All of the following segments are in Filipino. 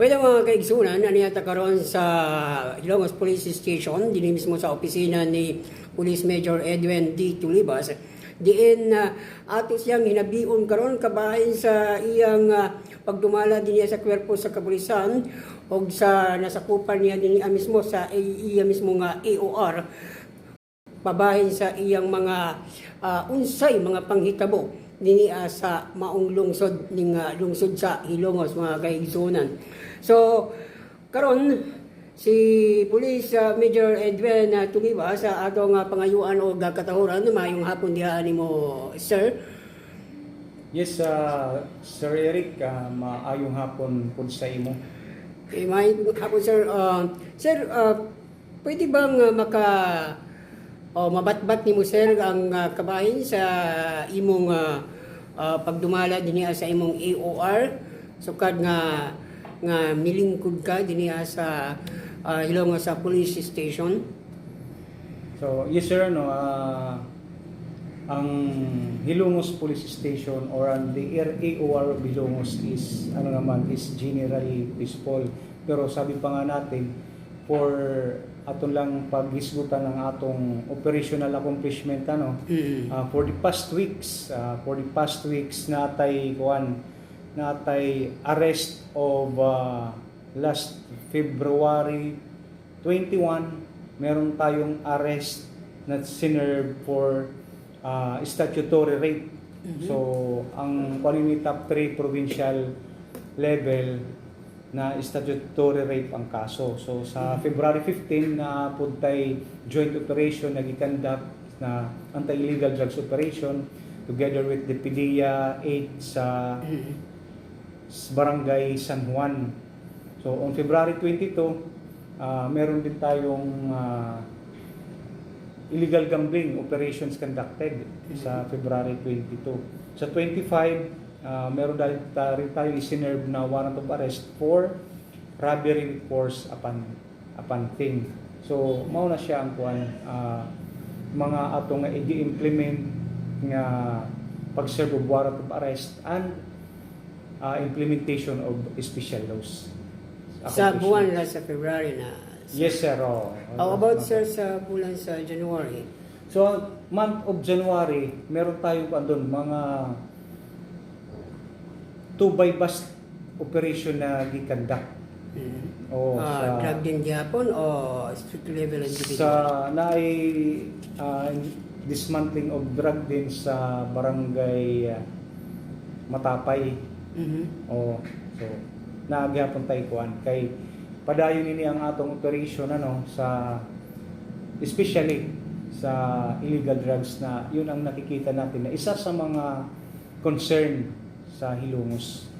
Pwede mga kaigsunan, aniyata karon sa Ilongos Police Station, din mismo sa opisina ni Police Major Edwin D. Tulibas. Diin ato siyang hinabion karon kabahin sa iyang pagdumala din sa kwerpo sa kapulisan o sa nasakupan niya din mismo sa iya mismo nga AOR. Pabahin sa iyang mga unsay mga panghitabo diniya sa maong lungsod ning lungsod sa Ilongos mga kaigsunan. So karon si Police Major Edwin Tulibas sa atong pangayuan o gakatahuran mayong hapon diha nimo sir. Yes, Sir Eric, maayong hapon po sa imo. Mayong hapon sir. Sir, pwede bang mabatbat nimo sir ang kabahin sa imong pagdumala dinhi sa imong AOR sukad nga milingkod ka dinhi sa Ilongos sa police station? So, yes sir, no, ang Ilongos Police Station or ang the AOR of Ilongos is is generally peaceful. Pero sabi pa nga natin, for aton lang paghisgutan ng atong operational accomplishment for the past weeks natay arrest of last February 21 meron tayong arrest na sinerve for statutory rape. So ang top 3 provincial level na statutory rape ang kaso. So sa February 15 na puntay joint operation na gikandak na anti-illegal drugs operation together with the PDEA 8 sa Barangay San Juan. So on February 22 meron din tayong illegal gambling operations conducted sa February 22. Sa 25 meron rin tayo isinerve na warrant of arrest for robbery with force upon thing. So mao na siya ang mga atong i-implement nga pag-serve of warrant of arrest and implementation of special laws. Sa buwan na sa February na. Yes sir. How about sir sa bulan sa January? So month of January meron tayong doon mga 2 by bus operation na gikandak. Drug din Japon o street level individual? Sa dismantling of drug din sa barangay Matapay. So naagihapon tayo kay padayon ini ang atong operation sa especially sa illegal drugs na yun ang nakikita natin na isa sa mga concern sa Ilongos.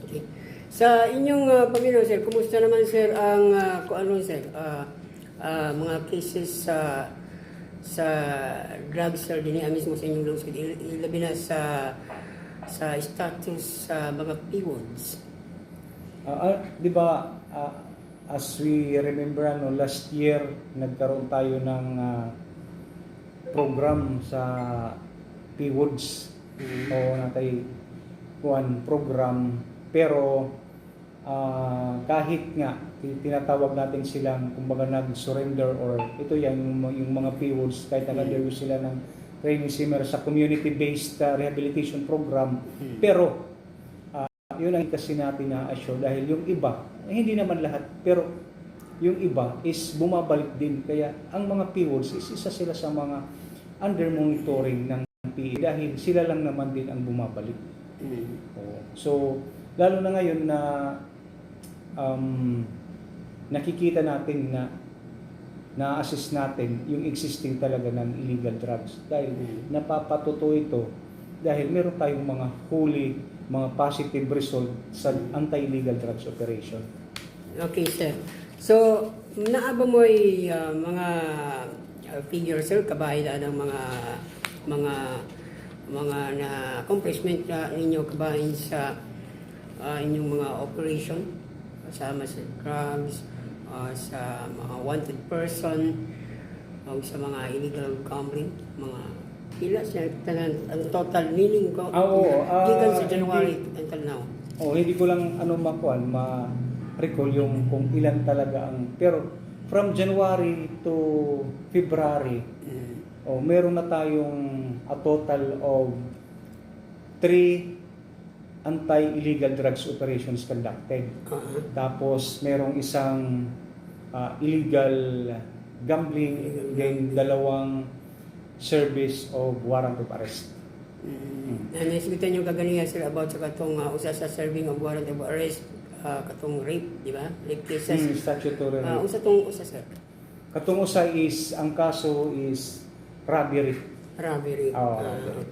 Okay. Sa inyong Panginoon sir, kumusta naman sir ang mga cases sa drugs sir din mismo sa inyong lungsod, ilabi na sa status sa mga PWODs? Di ba as we remember last year nagkaroon tayo ng program sa PWODs o natay program, pero kahit nga tinatawag natin silang kumbaga nag-surrender or ito yung mga PWODs kahit nag-undergo sila ng training seminar sa community-based rehabilitation program, pero yun ang kasi natin na-assure dahil yung iba, hindi naman lahat, pero yung iba is bumabalik din. Kaya ang mga PWODs is isa sila sa mga under monitoring ng PE dahil sila lang naman din ang bumabalik. So lalo na ngayon na nakikita natin na na-assess natin yung existing talaga ng illegal drugs dahil napapatuto ito dahil meron tayong mga mga positive result sa anti-illegal drugs operation. Okay sir. So naaba mo mga figures sir kabahin ng mga na accomplishment ninyo kabahin sa inyong mga operation kasama sa drugs, sa mga wanted person, o sa mga illegal gambling, mga pila siya ang total meaning ko gikan sa January until now. Hindi ko lang recall yung kung ilan talaga ang, pero from January to February, meron na tayong a total of 3 anti-illegal drugs operations conducted. Tapos merong isang illegal gambling, then 2 service of warrant of arrest. Naisibitan yung kagalingan sir about sa katong usa sa serving of warrant of arrest, katong rape, di ba? Rape cases. Statutory rape. Usa sir. Katong usa is, ang kaso is robbery. Robbery. Oh,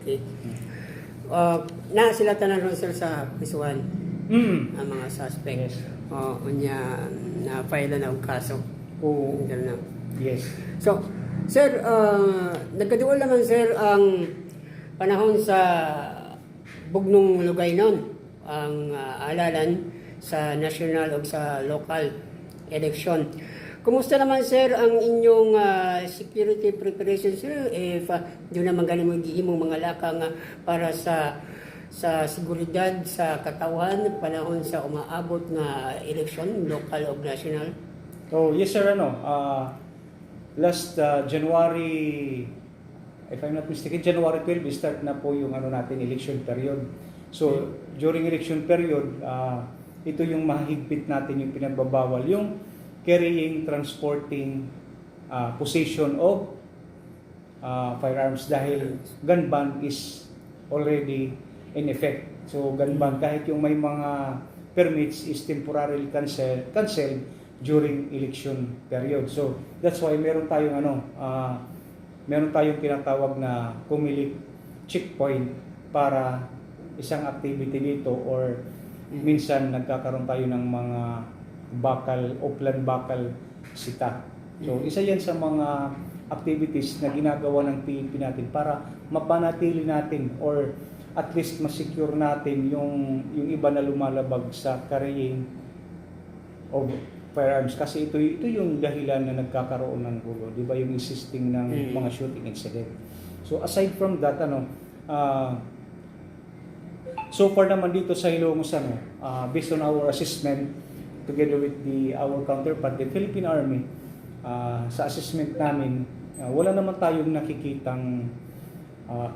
okay. Na sila tanan ron sir sa pisuan ang mga suspect. Yes. Unya na file na og kaso. Oo. Na. Yes. So, sir, nagkaduol naman sir ang panahon sa bugnong lugay nun, ang alalan sa national o sa local election. Kumusta naman sir ang inyong security preparation sir? If doon naman galing mo gihimong mga lakang para sa seguridad sa katawan panahon sa umaabot na election, local o national? Oh, yes sir, last January, if I'm not mistaken, January 12, start na po yung natin election period. So, during election period, ito yung mahigpit natin yung pinagbabawal, yung carrying, transporting, possession of firearms dahil gun ban is already in effect. So, gun ban, kahit yung may mga permits is temporarily canceled during election period. So, that's why meron tayong meron tayong tinatawag na COMELEC checkpoint para isang activity dito or minsan nagkakaroon tayo ng mga upland bakal sita. So, isa yan sa mga activities na ginagawa ng PNP natin para mapanatili natin or at least ma-secure natin yung iba na lumalabag sa carrying of firearms kasi ito yung dahilan na nagkakaroon ng gulo, di ba, yung insisting ng mga shooting incident. So aside from that, so far naman dito sa Ilongos, based on our assessment together with our counterpart, the Philippine Army, sa assessment namin, wala naman tayong nakikitang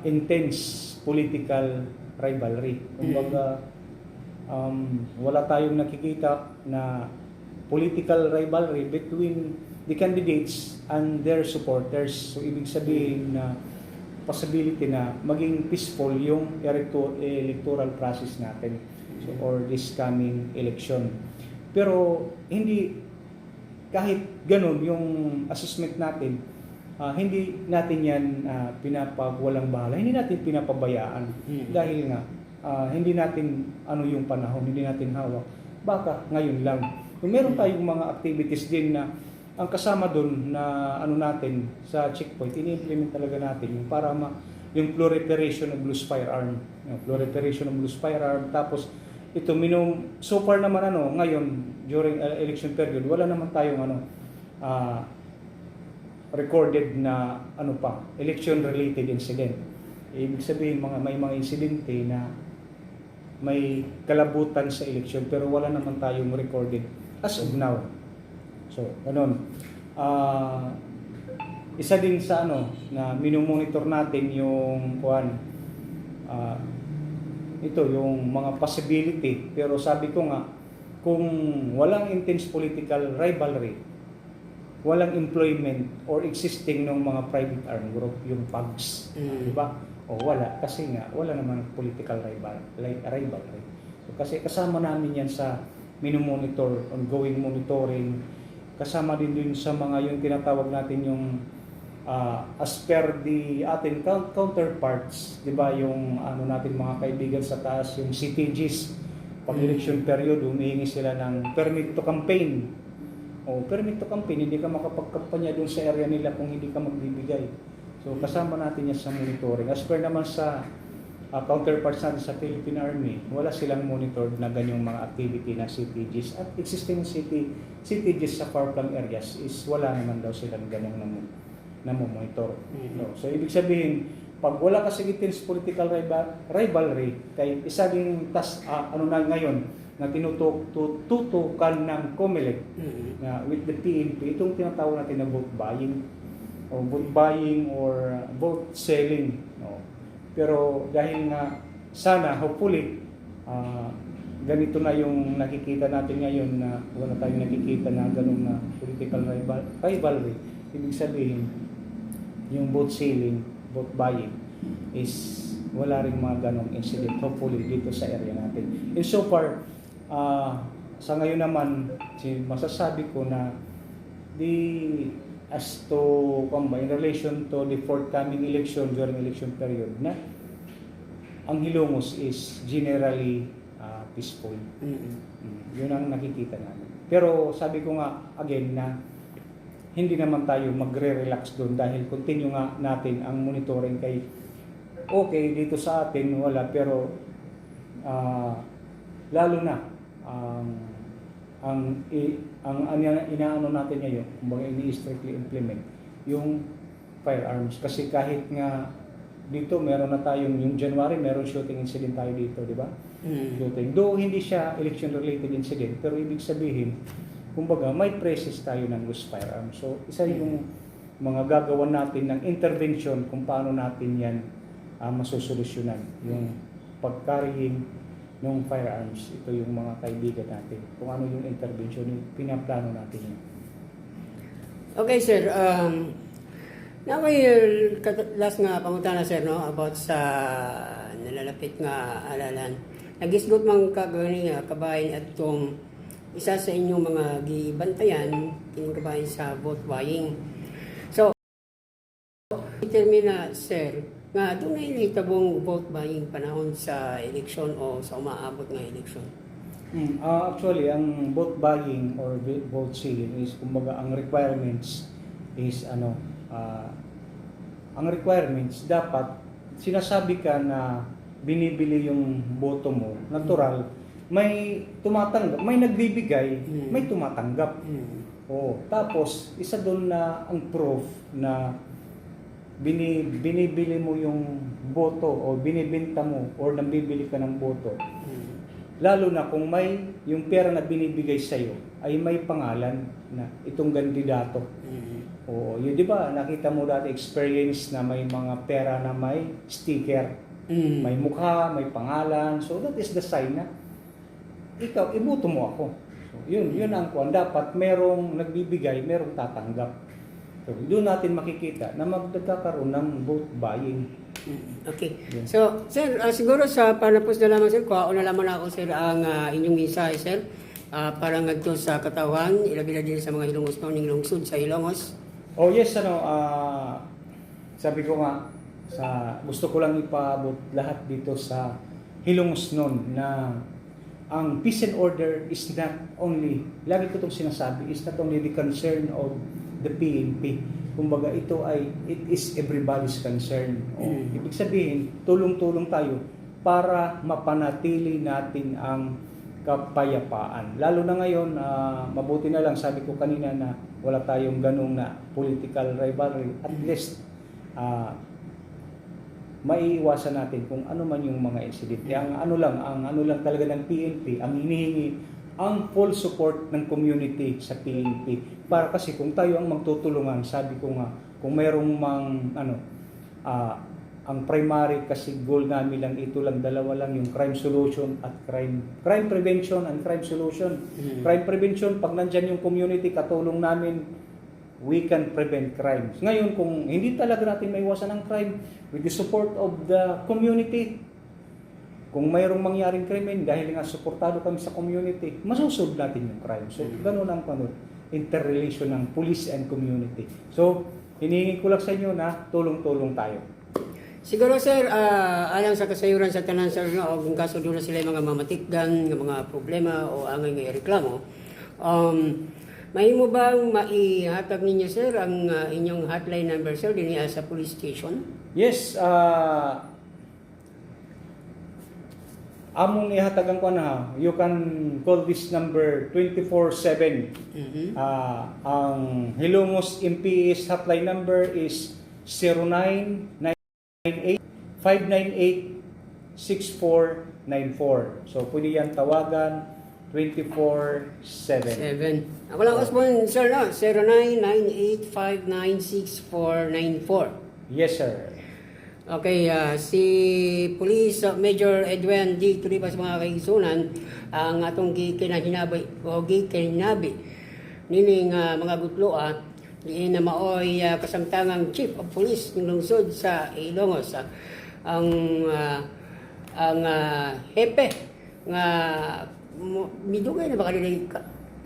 intense political rivalry. Kumbaga, wala tayong nakikita na political rivalry between the candidates and their supporters. So, ibig sabihin na possibility na maging peaceful yung electoral process natin, so, or this coming election. Pero hindi, kahit ganun yung assessment natin, hindi natin yan pinapagwalang bahala, hindi natin pinapabayaan dahil nga hindi natin yung panahon, hindi natin hawak. Baka ngayon lang. Kung meron tayong mga activities din na ang kasama doon na natin sa checkpoint, ini-implement talaga natin yung para yung proliferation of loose firearm. Yung proliferation of loose firearm. Tapos ito so far naman ngayon during election period, wala naman tayong recorded na election related incident. Ibig sabihin may mga insidente na may kalabutan sa election pero wala naman tayong recorded as of now. So, isa din sa na minomonitor natin yung yung mga possibility. Pero sabi ko nga, kung walang intense political rivalry, walang employment or existing ng mga private armed group, yung PAGs, di ba? O wala, kasi nga wala naman political rivalry. So, kasi kasama namin yan sa minomonitor, ongoing monitoring, kasama din sa mga yung tinatawag natin yung as per the ating counterparts, di ba, yung natin mga kaibigan sa taas, yung CTGs, pag election period, humihingi sila ng permit to campaign. O permit to campaign, hindi ka makapagkampanya doon sa area nila kung hindi ka magbibigay. So kasama natin yan sa monitoring. As per naman sa counterparts natin sa Philippine Army, wala silang monitored na ganyang mga activity na CTGs. At existing CTGs sa far-flung areas is wala naman daw silang ganyang namomonitor. So ibig sabihin, pag wala kasi intense political rivalry, kay isaging ano na ngayon, na tinututukan ng COMELEC na with the PNP, itong tinatawag natin na vote buying or vote selling. No? Pero dahil nga sana, hopefully, ganito na yung nakikita natin ngayon na wala tayong nakikita na ganun na political rivalry. Ibig sabihin, yung vote selling, vote buying is wala rin mga ganong incident hopefully dito sa area natin. And so far, sa ngayon naman, masasabi ko na as to in relation to the forthcoming election during election period na ang Hilongos is generally peaceful. Yun ang nakikita namin. Pero sabi ko nga again na hindi naman tayo magre-relax doon dahil continue nga natin ang monitoring kay okay dito sa atin wala pero lalo na ang inaano natin ngayon kumbaga ini-strictly implement yung firearms kasi kahit nga dito meron na tayong yung January meron shooting incident tayo dito, di ba? Shooting. Though hindi siya election related incident pero ibig sabihin kumbaga may presence tayo ng loose firearms. So isa yung mga gagawan natin ng intervention kung paano natin yan masusolusyonan yung pag-carrying ng firearms. Ito yung mga kaibigan natin. Kung ano yung intervention, yung pinaplano natin yun. Okay, sir. Now, last nga pangunta na, sir, no, about sa nalalapit nga alalan. Nagisgot mang kagani kabayan at itong isa sa inyong mga gibantayan, kining kabayan sa vote buying. So, determine na, sir, nga doon na ilitabong vote buying panahon sa eleksyon o sa umaabot ng eleksyon? Actually, ang vote buying or vote selling is kumbaga ang requirements is ang requirements dapat sinasabi ka na binibili yung boto mo, natural, may tumatanggap, may nagbibigay, may tumatanggap. Tapos isa doon na ang proof na binibili mo yung boto o binibenta mo or nabibili ka ng boto. Lalo na kung may yung pera na binibigay sa iyo ay may pangalan na itong kandidato. Yun, di ba? Nakita mo dati experience na may mga pera na may sticker, may mukha, may pangalan. So that is the sign na ikaw, iboto mo ako. So, yun ang kuwan. Dapat merong nagbibigay, merong tatanggap. So, doon natin makikita na magkakaroon ng vote buying. Okay. So, sir, siguro sa panapos na lamang, sir, kuha na lamang ako, sir, ang inyong mensahe, sir, para ngadto sa katawan, ilabi na din sa mga Hilongos noon, yung lungsod sa Hilongos. Oh yes, sabi ko nga, gusto ko lang ipaabot lahat dito sa Hilongos noon na ang peace and order is not only, lagi ko itong sinasabi, is not only the concern of the PNP. Kumbaga it is everybody's concern. Ibig sabihin, tulong-tulong tayo para mapanatili natin ang kapayapaan. Lalo na ngayon, mabuti na lang, sabi ko kanina na wala tayong ganung na political rivalry. At least, maiiwasan natin kung ano man yung mga incident. Ang ano lang talaga ng PNP, ang hinihingi, ang full support ng community sa PNP. Para kasi kung tayo ang magtutulungan, sabi ko nga, kung mayroong ang primary kasi goal namin lang ito lang, dalawa lang, yung crime solution at crime prevention and crime solution. Crime prevention, pag nandyan yung community, katulong namin, we can prevent crimes. Ngayon, kung hindi talaga natin maiwasan ang crime, with the support of the community, kung mayroong mangyaring krimen, dahil nga suportado kami sa community, masusolve natin yung crime. So, ganun ang interrelation ng police and community. So, hinihingi ko lang sa inyo na tulong-tulong tayo. Siguro, sir, alang sa kasayuran sa tanan, sir, no, kung kaso doon na sila yung mga mamatikdan, yung mga problema o angay nga reklamo, may mo bang maihatag ninyo, sir, ang inyong hotline number, sir, din sa police station? Yes, among ihatagan ko na, you can call this number 24/7. Ang Hilongos MPS hotline number is 0998 598-6494. So, pwede yan tawagan 24/7. 7. Ako lang Osborne, sir, no? 0998596494. Yes, sir. Okay, si Police Major Edwin D. Tulibas, mga kaigsunan, ang atong gikinahinabi o gikinabi nining mga gutloa diin na maoy kasamtangang Chief of Police ng lungsod sa Ilongos. Ang hepe nga midugay na ba kanila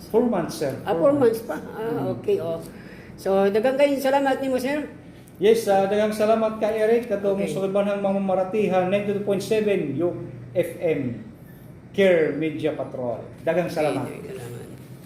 4 months, sir. 4 months pa. Okay, oh. So daghang kayong salamat nimo, sir. Yes, daghang salamat ka Eric katong Okay. sulbanhang mamamaratihan 92.7 yung FM Care Media Patrol. Daghang salamat. Okay, salamat.